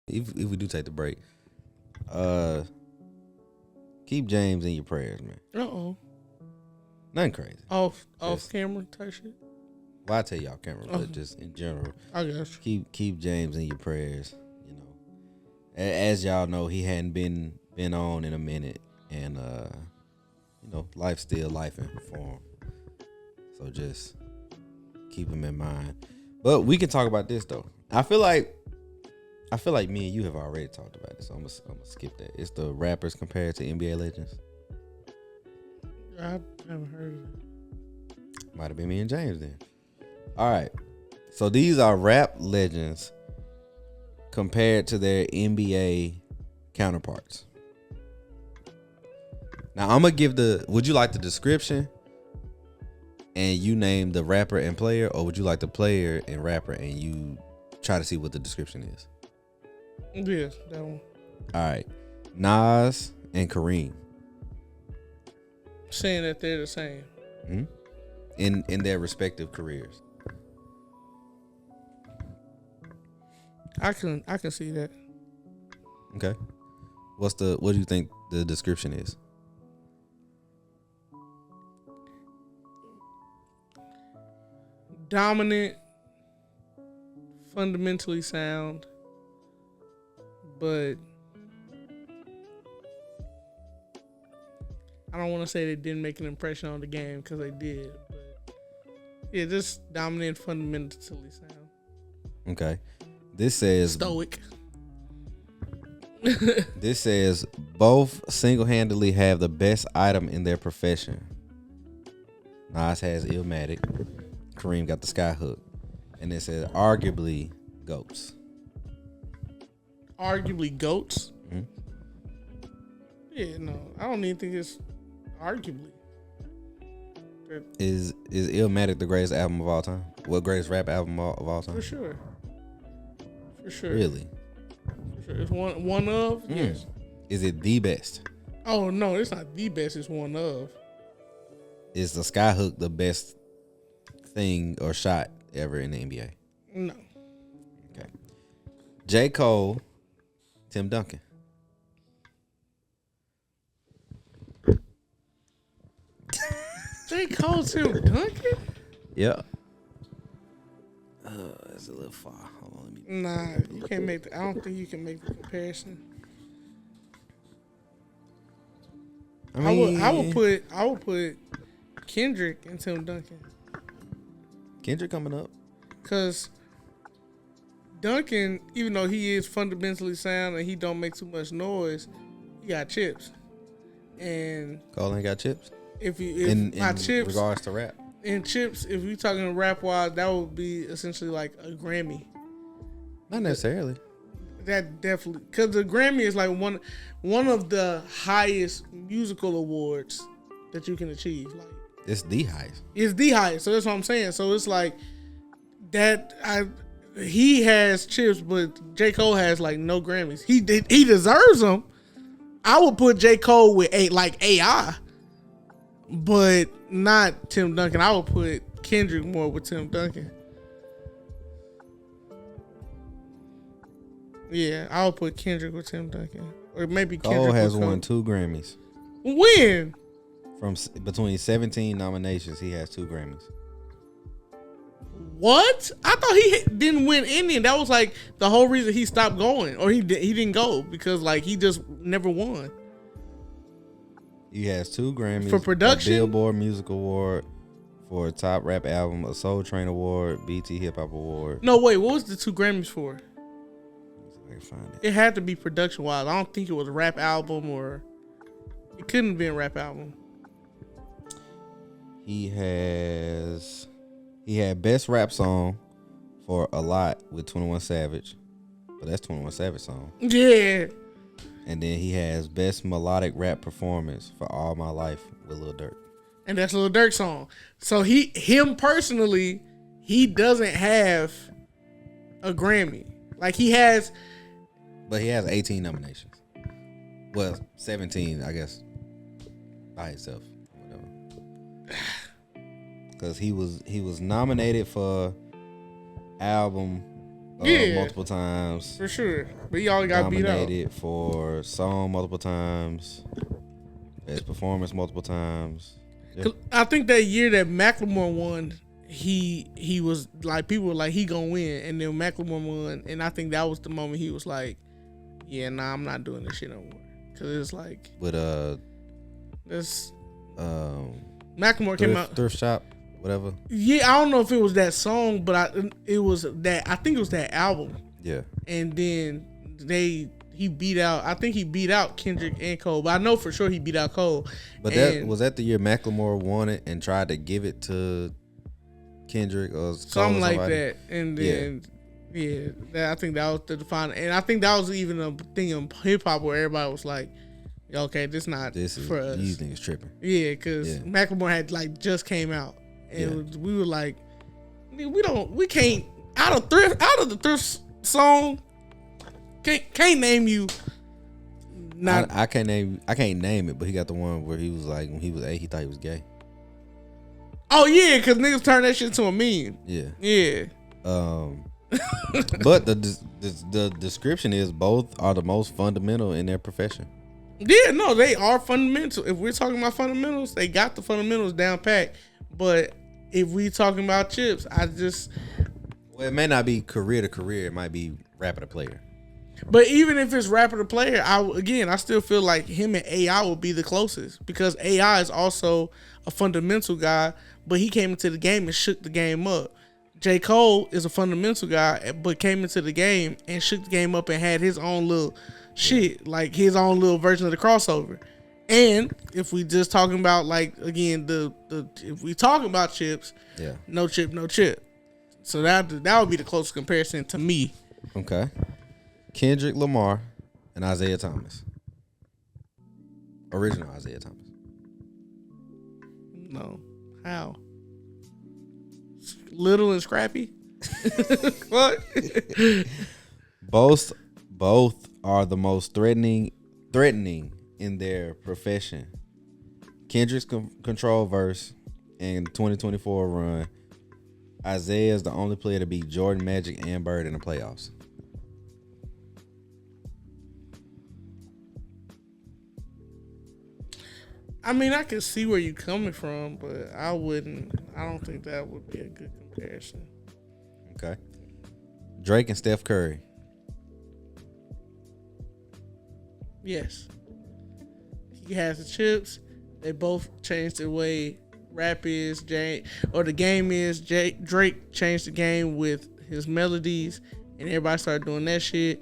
if we do take the break, uh, keep James in your prayers, man. Nothing crazy. Off camera type shit. Well, I tell y'all camera, but just in general, I guess keep James in your prayers. You know, as y'all know, he hadn't been on in a minute, and you know, life's still lifing for him. So just keep him in mind. But we can talk about this though. I feel like me and you have already talked about this. So I'm gonna skip that. It's the rappers compared to NBA legends. I haven't heard of it. Might have been me and James then. All right. So these are rap legends compared to their NBA counterparts. Now I'm gonna give would you like the description and you name the rapper and player, or would you like the player and rapper and you try to see what the description is? Yeah, that one. All right. Nas and Kareem. Saying that they're the same. In their respective careers. I can see that. Okay. What do you think the description is? Dominant, fundamentally sound, but I don't want to say they didn't make an impression on the game, because they did. But yeah, just dominant, fundamentally sound. Okay. This says stoic. This says both single-handedly have the best item in their profession. Nas has Illmatic. Kareem got the Skyhook. And it says arguably GOATs. Arguably GOATs? Mm-hmm. Yeah, no. I don't even think it's arguably. Is Illmatic the greatest album of all time? What greatest rap album of all time? For sure. Really? For sure. It's one of? Yes. Is it the best? Oh, no, it's not the best. It's one of. Is the Skyhook the best thing or shot ever in the NBA? No. Okay. J. Cole, Tim Duncan. J. Cole, Tim Duncan? Yeah. That's a little far. Hold on, Nah, you can't make I don't think you can make the comparison. I would put Kendrick and Tim Duncan. Kendrick coming up. Cause Duncan, even though he is fundamentally sound and he don't make too much noise, he got chips. And Cole ain't got chips? If chips regards to rap. In chips, if you're talking rap wise, that would be essentially like a Grammy. Not necessarily. That definitely, because the Grammy is like one of the highest musical awards that you can achieve. Like, it's the highest. It's the highest. So that's what I'm saying. So it's like that. He has chips, but J. Cole has like no Grammys. He deserves them. I would put J. Cole with AI, but not Tim Duncan. I would put Kendrick more with Tim Duncan. Yeah, I would put Kendrick with Tim Duncan, or maybe Cole Kendrick has won 2 Grammys. When? From between 17 nominations, he has 2 Grammys. What? I thought he didn't win any. That was like the whole reason he stopped going, or he didn't go, because like he just never won. He has 2 Grammys for production, a Billboard Music Award for top rap album, a Soul Train Award, BT Hip Hop Award. No, wait, what was the 2 Grammys for? I can find it. It had to be production wise. I don't think it was a rap album, or it couldn't have been a rap album. He had best rap song for A Lot with 21 Savage, but that's 21 Savage song. Yeah. And then he has best melodic rap performance for All My Life with Lil Durk. And that's Lil Durk's song. So him personally, he doesn't have a Grammy. Like he has, but he has 18 nominations. Well, 17, I guess, by himself. Because he was nominated for album multiple times. For sure. But he always got beat out. Nominated for song multiple times. Best performance multiple times. Yeah. I think that year that Macklemore won, he was like, people were like, he gonna win, and then Macklemore won, and I think that was the moment he was like, yeah, nah, I'm not doing this shit no more, because it's like with this Macklemore came out thrift shop, whatever. Yeah, I don't know if it was that song, but I think it was that album. Yeah, and then he beat out. I think he beat out Kendrick and Cole, but I know for sure he beat out Cole. But that was that the year Macklemore won it and tried to give it to Kendrick or something like that, and then I think that was the defining, and I think that was even a thing in hip hop where everybody was like, "Okay, this is for us." These niggas tripping. Yeah, because Macklemore had like just came out, and we were like, we can't out of the thrift song. Can't name you. I can't name it, but he got the one where he was like, when he was 8, he thought he was gay. Oh yeah, because niggas turned that shit into a meme. Yeah. But the description is both are the most fundamental in their profession. Yeah, no, they are fundamental. If we're talking about fundamentals, they got the fundamentals down pat. But if we talking about chips, it may not be career to career. It might be rapper to player. But even if it's rapper to player, I still feel like him and AI will be the closest, because AI is also a fundamental guy, but he came into the game and shook the game up. J. Cole is a fundamental guy, but came into the game and shook the game up and had his own little shit, like his own little version of the crossover. And if we just talking about, like, again, if we talking about chips, no chip. So that would be the closest comparison to me. Okay. Kendrick Lamar and Isaiah Thomas. Original Isaiah Thomas. No. How? Little and Scrappy? What? Both are the most threatening in their profession. Kendrick's control verse in 2024 run. Isaiah is the only player to beat Jordan, Magic, and Bird in the playoffs. I mean, I can see where you're coming from, but I don't think that would be a good comparison. Okay. Drake and Steph Curry. Yes. He has the chips. They both changed the way rap is, the game is. Drake changed the game with his melodies, and everybody started doing that shit.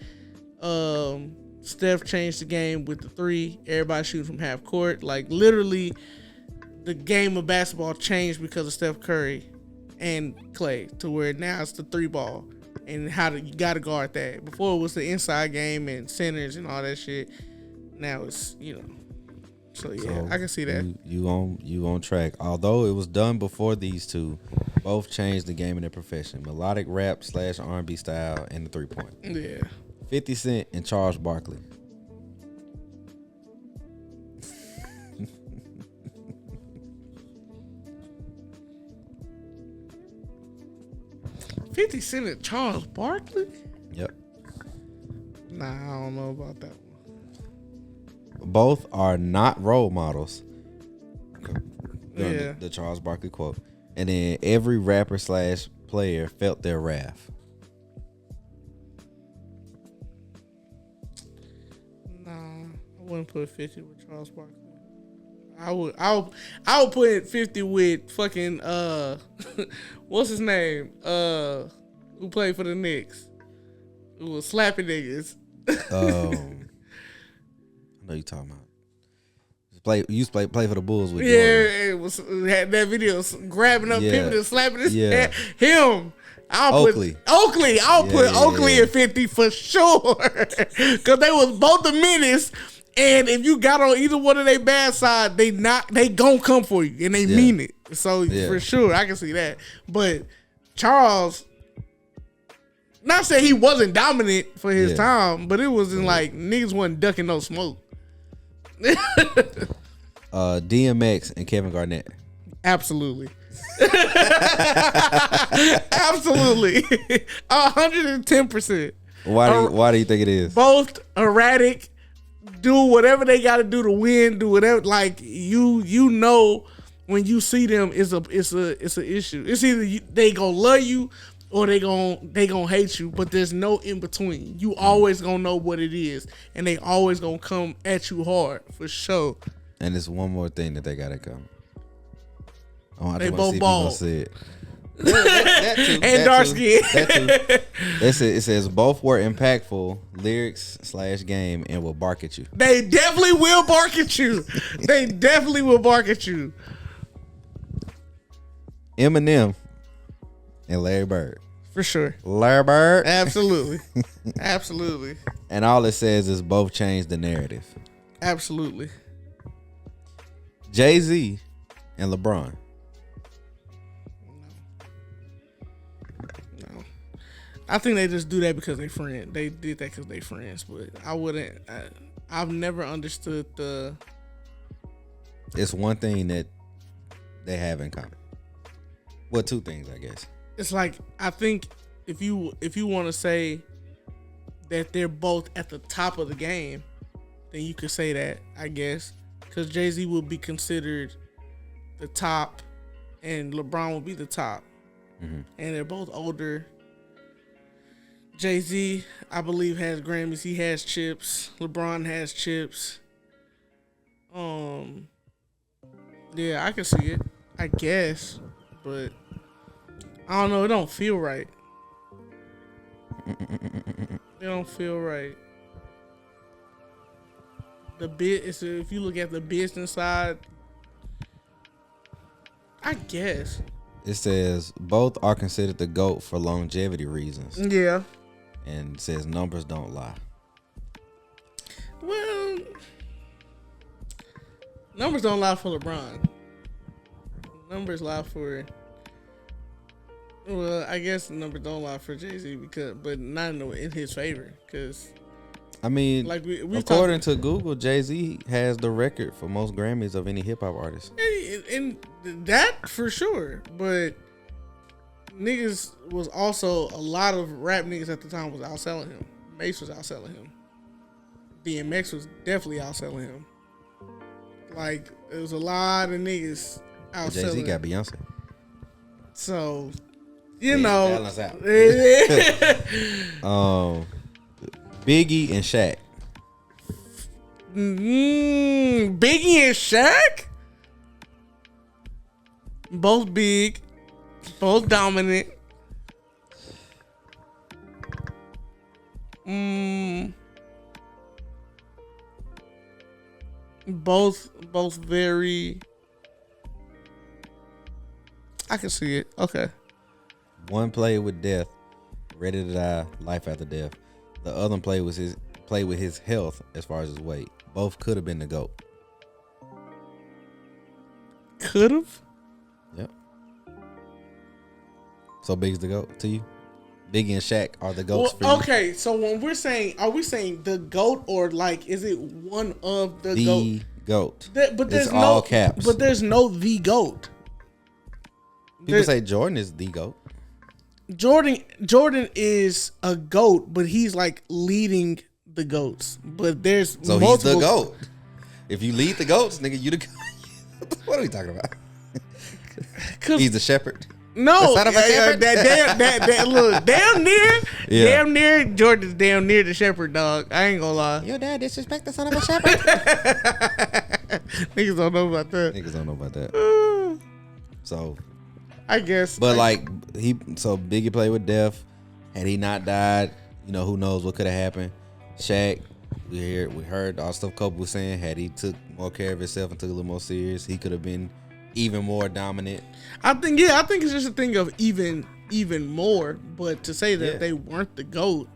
Steph changed the game with the three. Everybody shooting from half court. Like, literally, the game of basketball changed because of Steph Curry and Clay, to where now it's the 3-ball and you got to guard that. Before it was the inside game and centers and all that shit. Now it's, So I can see that. You on track. Although it was done before these two, both changed the game in their profession. Melodic rap / R&B style and the 3-point. Yeah. 50 Cent and Charles Barkley. $50 Cent and Charles Barkley? Yep. Nah, I don't know about that one. Both are not role models. Yeah. The Charles Barkley quote. And then every rapper / player felt their wrath. I wouldn't put 50 with Charles Barkley. I would put 50 with fucking what's his name? Who played for the Knicks? Who was slapping niggas. I know you talking about. You used to play for the Bulls with Jordan. It had that video grabbing up people and slapping his head. Him. Oakley. I'll put Oakley at 50 for sure. Cause they was both the menace. And if you got on either one of their bad side, they gon' come for you, and they mean it. So for sure, I can see that. But Charles, not saying he wasn't dominant for his time, but it wasn't like niggas wasn't ducking no smoke. DMX and Kevin Garnett. Absolutely. Absolutely, 110%. Why do you think it is? Both erratic, do whatever they got to do to win. Do whatever, like you know when you see them, it's an issue. It's either they gonna love you or they gonna hate you, but there's no in between. You always gonna know what it is, and they always gonna come at you hard for sure. And it's one more thing that they gotta come. Oh, They both bald. Say it. That too, and dark skin. It says both were impactful lyrics/game and will bark at you. They definitely will bark at you. They definitely will bark at you. Eminem and Larry Bird. For sure. Larry Bird. Absolutely. Absolutely. And all it says is both change the narrative. Absolutely. Jay-Z and LeBron. No. I think they just do that because they friends. They did that because they friends, but I wouldn't. I've never understood the. It's one thing that they have in common. Well, two things, I guess. It's like, I think if you want to say that they're both at the top of the game, then you could say that, I guess, because Jay-Z would be considered the top, and LeBron would be the top, and they're both older. Jay-Z, I believe, has Grammys. He has chips. LeBron has chips. Yeah, I can see it, I guess, but I don't know. It don't feel right. It don't feel right. If you look at the business side, I guess. It says both are considered the GOAT for longevity reasons. Yeah. And it says numbers don't lie. Well, numbers don't lie for LeBron. Numbers lie for. Well, I guess the numbers don't lie for Jay-Z but not in his favor. Because, I mean, like we according to Google, Jay-Z has the record for most Grammys of any hip hop artist. And that for sure, but niggas was also a lot of rap niggas at the time was outselling him. Mace was outselling him. DMX was definitely outselling him. Like, there was a lot of niggas outselling. Jay-Z got Beyonce. So, you know. Balance out. Biggie and Shaq. Biggie and Shaq? Both big. Both dominant. Both very. I can see it. Okay. One played with death, ready to die, life after death. The other one played with his health as far as his weight. Both could have been the GOAT. Could have? Yep. So Big's the GOAT to you? Biggie and Shaq are the GOATs for you? Okay, so when we're saying, are we saying the GOAT or like, is it one of the GOAT? GOAT. But there's it's no all caps. But there's no the GOAT. People say Jordan is the GOAT. Jordan is a GOAT, but he's like leading the GOATs. But there's so multiple. He's the GOAT. If you lead the GOATs, nigga, you the GOAT. What are we talking about? He's the shepherd. No, look, damn near Jordan's damn near the shepherd, dog. I ain't gonna lie. Your dad disrespect the son of a shepherd. Niggas don't know about that. Niggas don't know about that. So, I guess. But Biggie played with death. Had he not died, who knows what could have happened. Shaq, we heard all stuff Kobe was saying. Had he took more care of himself and took it a little more serious, he could have been even more dominant. I think it's just a thing of even more. But to say that they weren't the GOAT,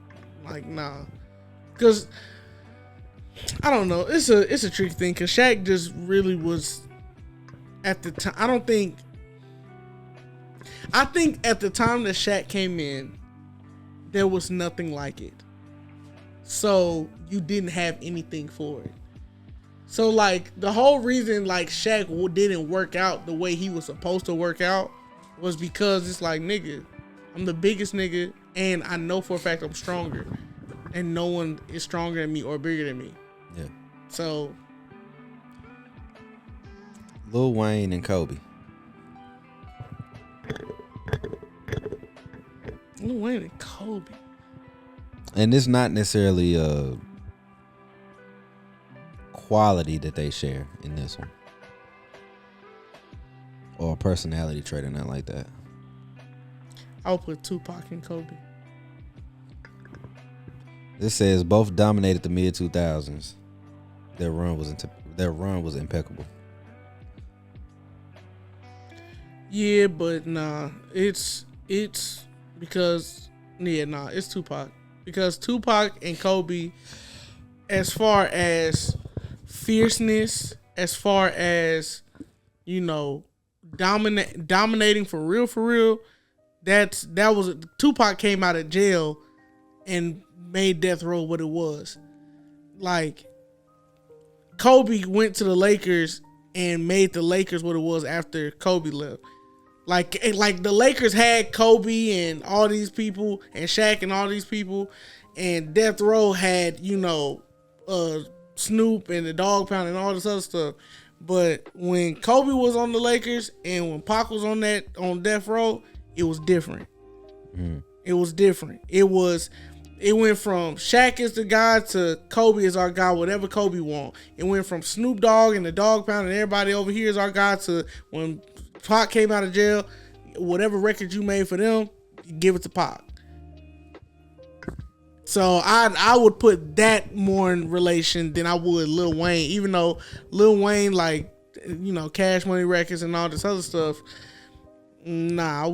like, nah, because I don't know. It's a tricky thing because Shaq just really was at the time. I think at the time that Shaq came in, there was nothing like it. So you didn't have anything for it. So like the whole reason like Shaq didn't work out the way he was supposed to work out was because it's like, nigga, I'm the biggest nigga and I know for a fact I'm stronger, and no one is stronger than me or bigger than me. Yeah. So Lil Wayne and Kobe. Lil Wayne and Kobe. And it's not necessarily a quality that they share in this one, or a personality trait or nothing like that. I would put Tupac and Kobe. This says both dominated the mid 2000s. Their run was impeccable. Yeah, but nah, it's because it's Tupac, because Tupac and Kobe, as far as fierceness, as far as dominating for real, that was Tupac came out of jail and made Death Row what it was. Like Kobe went to the Lakers and made the Lakers what it was after Kobe left. Like the Lakers had Kobe and all these people and Shaq and all these people, and Death Row had Snoop and the Dog Pound and all this other stuff. But when Kobe was on the Lakers and when Pac was on Death Row, it was different. It was different. It went from Shaq is the guy to Kobe is our guy, whatever Kobe want. It went from Snoop Dogg and the Dog Pound and everybody over here is our guy to when Pac came out of jail, whatever record you made for them, you give it to Pac. So I would put that more in relation than I would Lil Wayne, even though Lil Wayne, like, Cash Money Records and all this other stuff. Nah,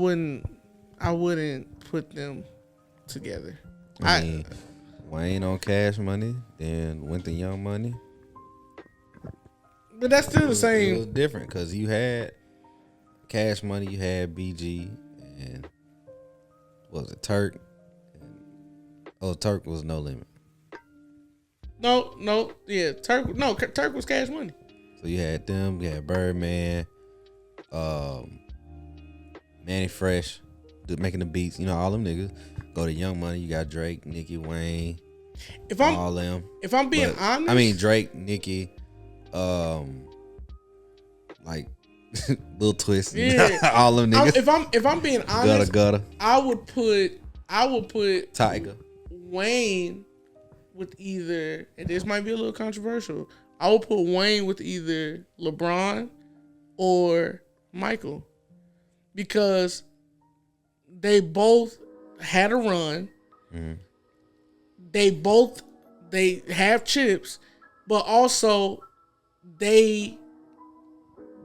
I wouldn't put them together. I mean, Wayne on Cash Money, then went to Young Money. But that's still the same. It was different because you had Cash Money, you had BG, and what was it, Turk? Turk was No Limit. No, yeah, Turk was Cash Money. So you had them, you had Birdman, Manny Fresh, making the beats, all them niggas. Go to Young Money, you got Drake, Nicki, Wayne, all them. If I'm being honest, I mean Drake, Nicki, like Lil Twist, yeah. all them niggas. If I'm being honest, Gutter. I would put Tiger, Wayne with either, and this might be a little controversial, I would put Wayne with either LeBron or Michael, because they both had a run. Mm-hmm. They have chips, but also they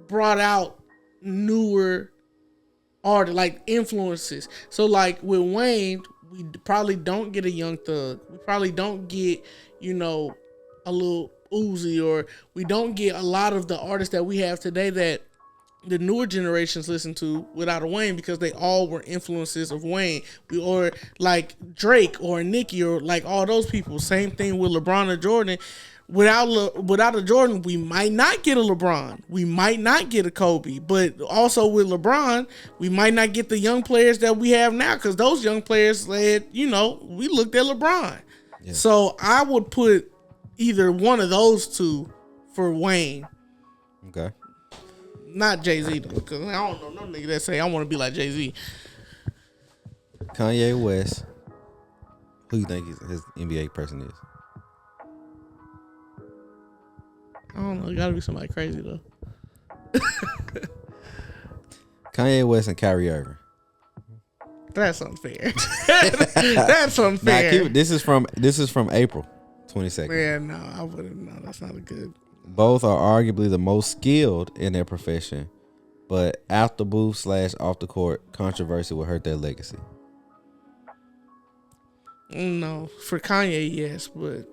brought out newer art, like influences. So like with Wayne, we probably don't get a Young Thug. We probably don't get, a little Uzi, or we don't get a lot of the artists that we have today that the newer generations listen to without a Wayne, because they all were influences of Wayne. Or like Drake or Nicki or like all those people. Same thing with LeBron or Jordan. Without a Jordan, we might not get a LeBron. We might not get a Kobe. But also with LeBron, we might not get the young players that we have now, because those young players led, we looked at LeBron. Yeah. So I would put either one of those two for Wayne. Okay. Not Jay-Z, though, because I don't know no nigga that say I want to be like Jay-Z. Kanye West. Who you think his NBA person is? I don't know. It gotta be somebody crazy, though. Kanye West and Kyrie Irving. That's unfair. That's unfair. Nah, this is from April 22nd. Yeah, no, I wouldn't. No, that's not a good. Both are arguably the most skilled in their profession, but after booth / off the court, controversy will hurt their legacy. No, for Kanye, yes, but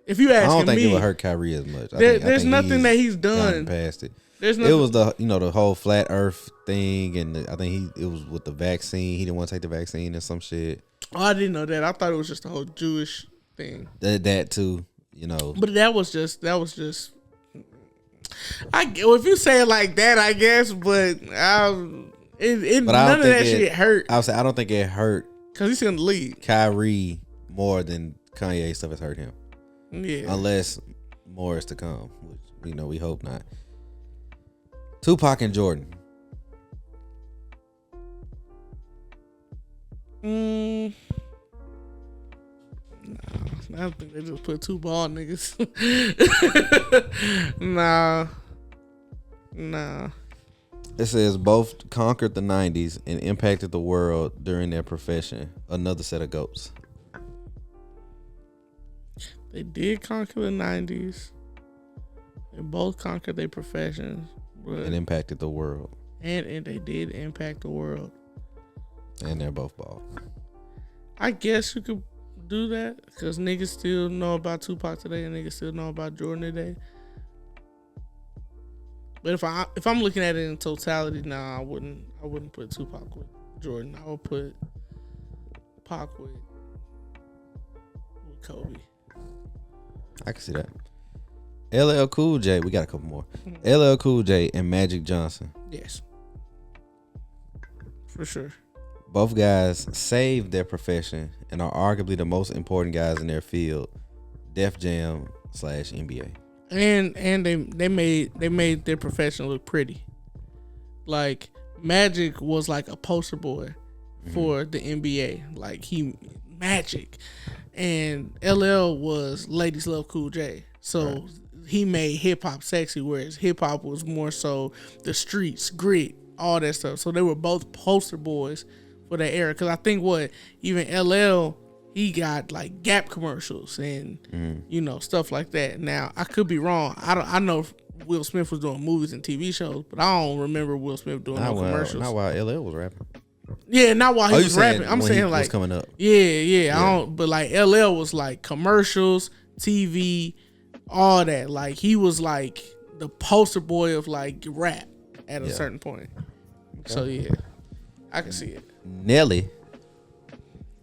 if you ask me, I don't think it would hurt Kyrie as much. There's nothing that he's done past it. There's nothing. It was the whole flat Earth thing, and I think it was with the vaccine. He didn't want to take the vaccine or some shit. Oh, I didn't know that. I thought it was just the whole Jewish thing. That too. You know, But that was just. Well, if you say it like that, I guess. But none of that shit hurt. I would say I don't think it hurt because he's in the league. Kyrie more than Kanye stuff has hurt him. Yeah. Unless more is to come, which we hope not. Tupac and Jordan. Nah, I think they just put two bald niggas. Nah. It says both conquered the 90s and impacted the world during their profession. Another set of goats. They did conquer the 90s. They both conquered their professions. And impacted the world. And they did impact the world. And they're both bald. I guess you could do that because niggas still know about Tupac today and niggas still know about Jordan today. But if I'm looking at it in totality, nah, I wouldn't put Tupac with Jordan. I would put Pac with Kobe. I can see that. LL Cool J, we got a couple more. LL Cool J and Magic Johnson. Yes. For sure. Both guys saved their profession and are arguably the most important guys in their field. Def Jam / NBA. And they made their profession look pretty. Like Magic was like a poster boy for the NBA. Like Magic. And LL was Ladies Love Cool J. So he made hip hop sexy, whereas hip hop was more so the streets, grit, all that stuff. So they were both poster boys for that era. Because I think even LL, he got like Gap commercials and stuff like that. Now I could be wrong. I know Will Smith was doing movies and TV shows, but I don't remember Will Smith doing no commercials. Not while LL was rapping. Yeah, not while he was rapping. I'm saying he like was coming up. Yeah. I don't. But like LL was like commercials, TV, all that. Like he was like the poster boy of like rap at a certain point. Okay. So yeah, I can see it. Nelly.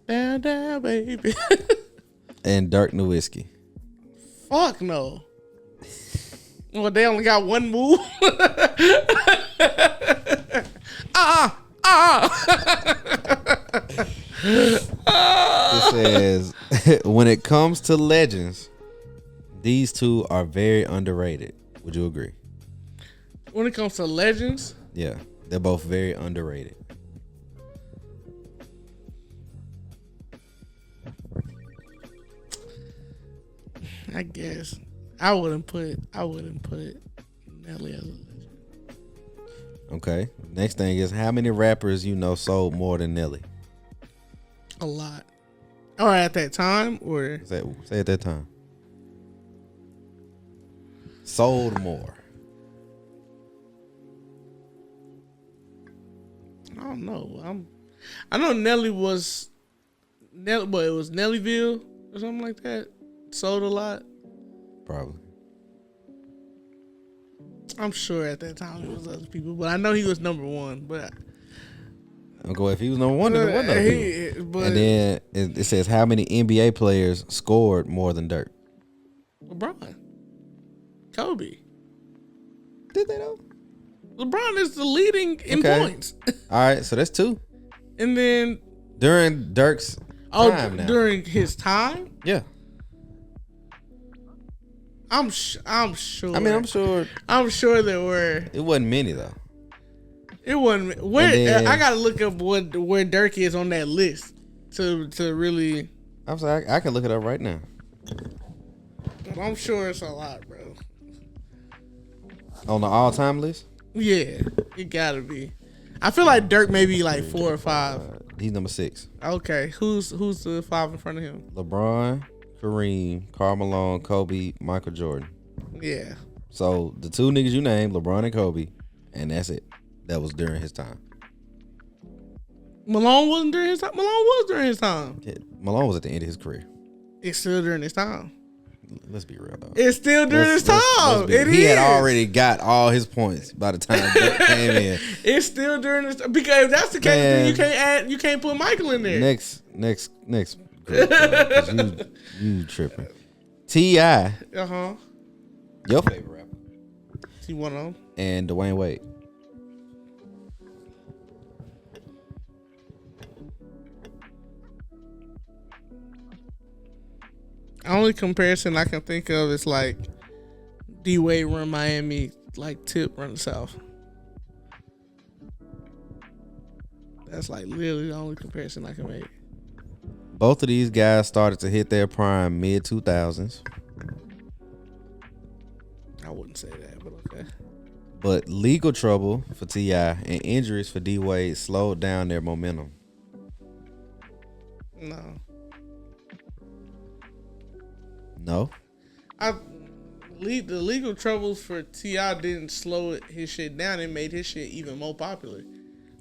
Down, down, baby. And Dirk Nowitzki. Fuck no. Well, they only got one move. It says, when it comes to legends, these two are very underrated. Would you agree? When it comes to legends? Yeah, they're both very underrated. I guess I wouldn't put Nelly as a legend. Okay. Next thing is, how many rappers sold more than Nelly? A lot. Or at that time, or Say at that time. Sold more. I don't know. I know Nelly was but it was Nellyville or something like that. Sold a lot. Probably. I'm sure at that time it was other people, but I know he was number one. But Okay, if he was number one, then there wasn't other people. And then it says, how many NBA players scored more than Dirk? LeBron. Kobe. Did they though? LeBron is the leading in points. All right, so that's two. And then during Dirk's time now. During his time? Yeah. I'm sure. I mean, I'm sure. I'm sure there were. It wasn't many though. It wasn't. I gotta look up where Dirk is on that list to really. I'm sorry, I can look it up right now. But I'm sure it's a lot, bro. On the all-time list? Yeah, it gotta be. I feel like Dirk may be like 4 or 5. He's number 6. Okay, who's the 5 in front of him? LeBron, Kareem, Karl Malone, Kobe, Michael Jordan. Yeah. So the two niggas you named, LeBron and Kobe, and that's it. That was during his time. Malone wasn't during his time. Malone was during his time. Yeah, Malone was at the end of his career. It's still during his time. Let's be real, though. It's still during his time. He had already got all his points by the time Dirk came in. It's still during this, because if that's the case, then you can't put Michael in there. Next group, 'cause you tripping. T.I., Uh-huh. your favorite rapper, He one of them. and Dwayne Wade. Only comparison I can think of is like D Wade run Miami, like Tip run the South. That's like literally the only comparison I can make. Both of these guys started to hit their prime mid 2000s. I wouldn't say that, but okay. But legal trouble for T.I. and injuries for D Wade slowed down their momentum. No. No? The legal troubles for T.I. didn't slow his shit down. It made his shit even more popular.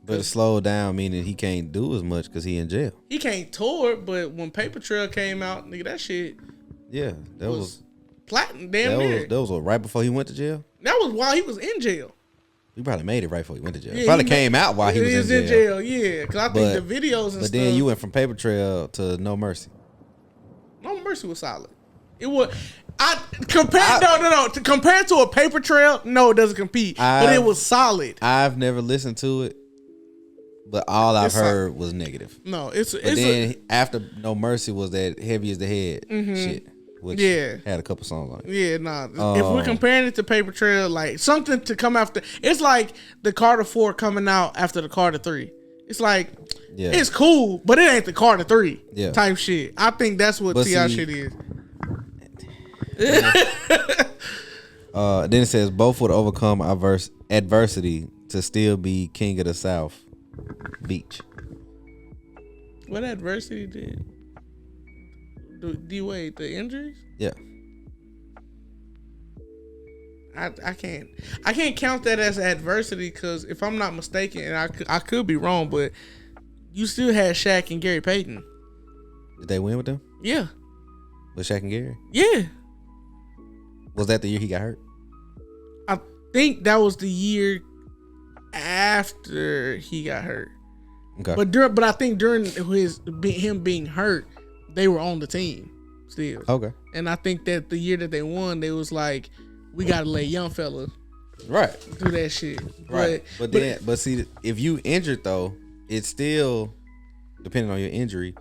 But it slowed down, meaning he can't do as much because he in jail. He can't tour, but when Paper Trail came out, nigga, that shit Yeah, that was platinum, damn near. that was what, right before he went to jail? That was while he was in jail. He probably made it right before he went to jail. Yeah, Probably came out while he was in jail. Yeah, because I think the videos and stuff. But then you went from Paper Trail to No Mercy. No Mercy was solid. It was. Compared to a Paper Trail, no, it doesn't compete. But it was solid. I've never listened to it, but all I've heard was negative. No, after No Mercy was that Heavy as the Head shit, which had a couple songs on it. Yeah, nah. If we're comparing it to Paper Trail, like something to come after, it's like the Carter 4 coming out after the Carter 3. It's like, it's cool, but it ain't the Carter 3 type shit. I think that's what T.I. shit is. Then it says both would overcome adversity to still be king of the South. Beach. What adversity did? D Wade, the injuries? Yeah. I can't count that as adversity because if I'm not mistaken, and I could be wrong, but you still had Shaq and Gary Payton. Did they win with them? Yeah. With Shaq and Gary? Yeah. Was that the year he got hurt? I think that was the year after he got hurt. Okay. But I think during him being hurt, they were on the team still. Okay. And I think that the year that they won, they was like, we gotta let young fellas do that shit. Right. But see, if you injured though, it still, depending on your injury,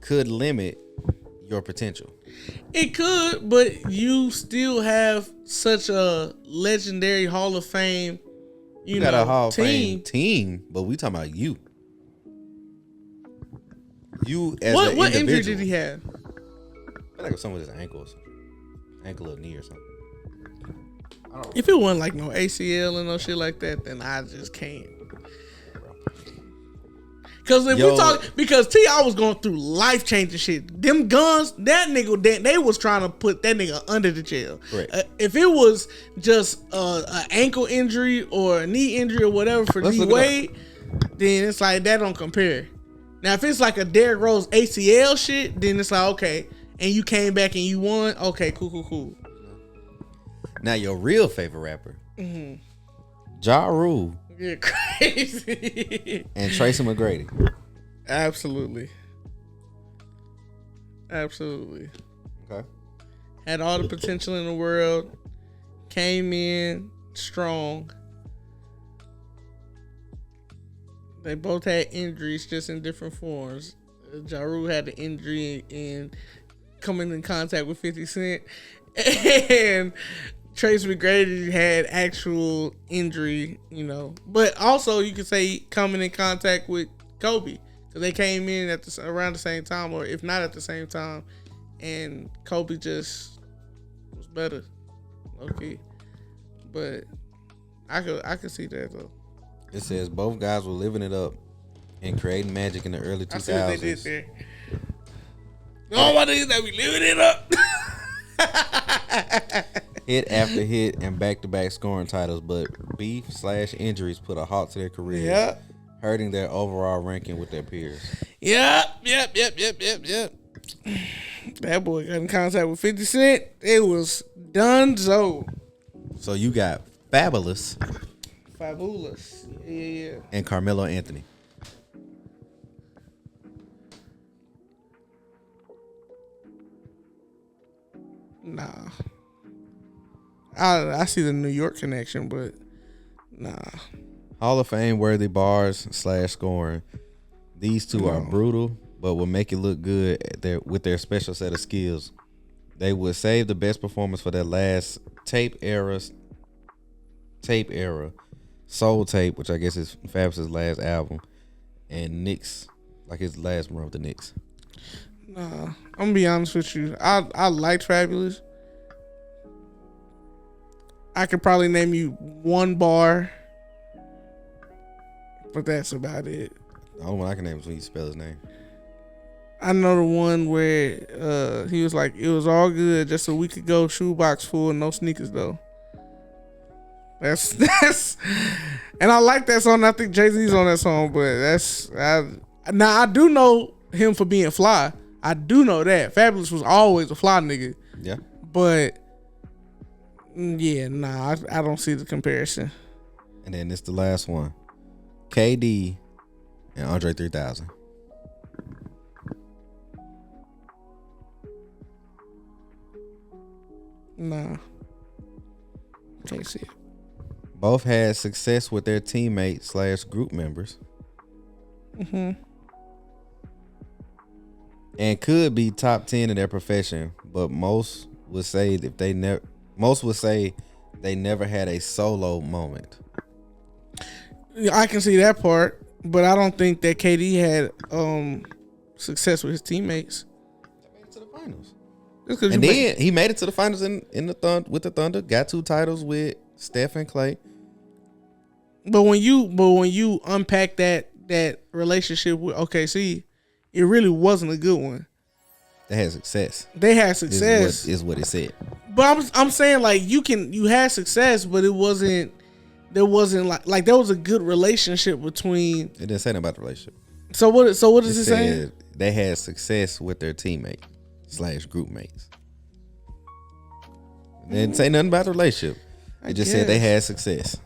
could limit your potential. It could, but you still have such a legendary Hall of Fame, you got a Hall of Fame team, but we talking about you. You as what an individual. injury did he have? I feel like it was something with his ankles, ankle or knee or something. If it wasn't like no ACL and no shit like that, then I just can't. Because T.I. was going through life changing shit. Them guns, that nigga, they was trying to put that nigga under the jail. If it was just an ankle injury or a knee injury or whatever for D Wade, then it's like that don't compare. Now if it's like a Derrick Rose ACL shit, then it's like okay, and you came back and you won. Okay, cool. Now your real favorite rapper, Ja Rule. You're crazy. And Tracy McGrady. Absolutely. Okay. Had all the potential in the world. Came in strong. They both had injuries, just in different forms. Ja Rule had the injury in coming in contact with 50 Cent. And Trace McGrady had actual injury, but also you could say coming in contact with Kobe because they came in around the same time, or if not at the same time, and Kobe just was better. Okay, but I could see that though. It says both guys were living it up and creating magic in the early 2000s. I see what they did there. Oh, my niggas that be living it up. Hit after hit and back-to-back scoring titles, but beef/injuries put a halt to their careers, hurting their overall ranking with their peers. Yep. That boy got in contact with 50 Cent. It was donezo. So you got Fabulous. Yeah. And Carmelo Anthony. I see the New York connection, but nah. Hall of Fame worthy bars / scoring. These two are brutal, but will make it look good with their special set of skills. They would save the best performance for their last tape era, Soul Tape, which I guess is Fab's last album, and Knicks, like his last run with the Knicks. Nah, I'm gonna be honest with you. I liked Fabulous. I could probably name you one bar, but that's about it. The only one I can name is when you spell his name. I know the one where he was like, "It was all good just a week ago. Shoebox full, no sneakers though." That's and I like that song. I think Jay-Z's on that song, but now I do know him for being fly. I do know that Fabulous was always a fly nigga. Yeah, but yeah, nah, I don't see the comparison. And then it's the last one, KD and Andre 3000. Nah, can't see it. Both had success with their teammates / group members. And could be top 10 in their profession, but most would say they never had a solo moment. I can see that part, but I don't think that KD had success with his teammates. They made it to the finals. And then he made it to the finals with the Thunder. Got 2 titles with Steph and Clay. But when you unpack that relationship with OKC, it really wasn't a good one. They had success. Is what it said. But I'm saying like you had success, but there wasn't like there was a good relationship between. It didn't say nothing about the relationship. So what does it say? They had success with their teammate / group mates. It didn't say nothing about the relationship. It just said they had success,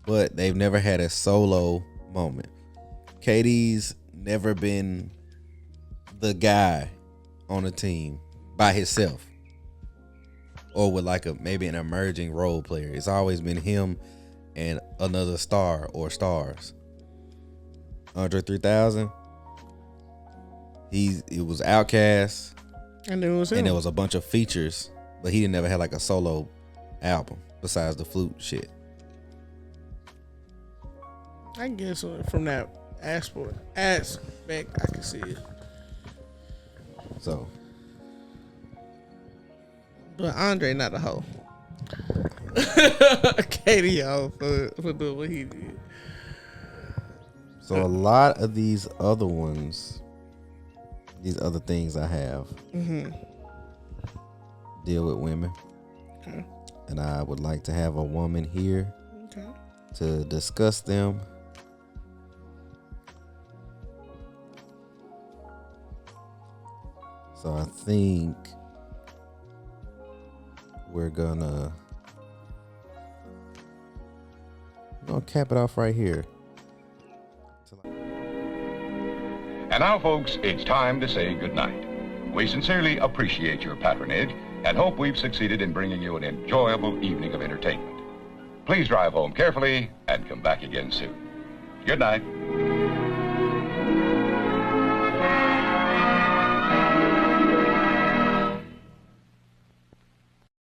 but they've never had a solo moment. KD's never been the guy on a team by himself or with like maybe an emerging role player. It's always been him and another star or stars. Andre 3000, it was Outkast, and it was him. And there was a bunch of features, but he never had like a solo album besides the flute shit. I guess from that aspect, I can see it. So, but Andre not a hoe. Katie hoe for doing what he did. So a lot of these other ones, these other things I have, deal with women. Okay. And I would like to have a woman here to discuss them. So I think we're gonna cap it off right here. And now, folks, it's time to say goodnight. We sincerely appreciate your patronage and hope we've succeeded in bringing you an enjoyable evening of entertainment. Please drive home carefully and come back again soon. Good night.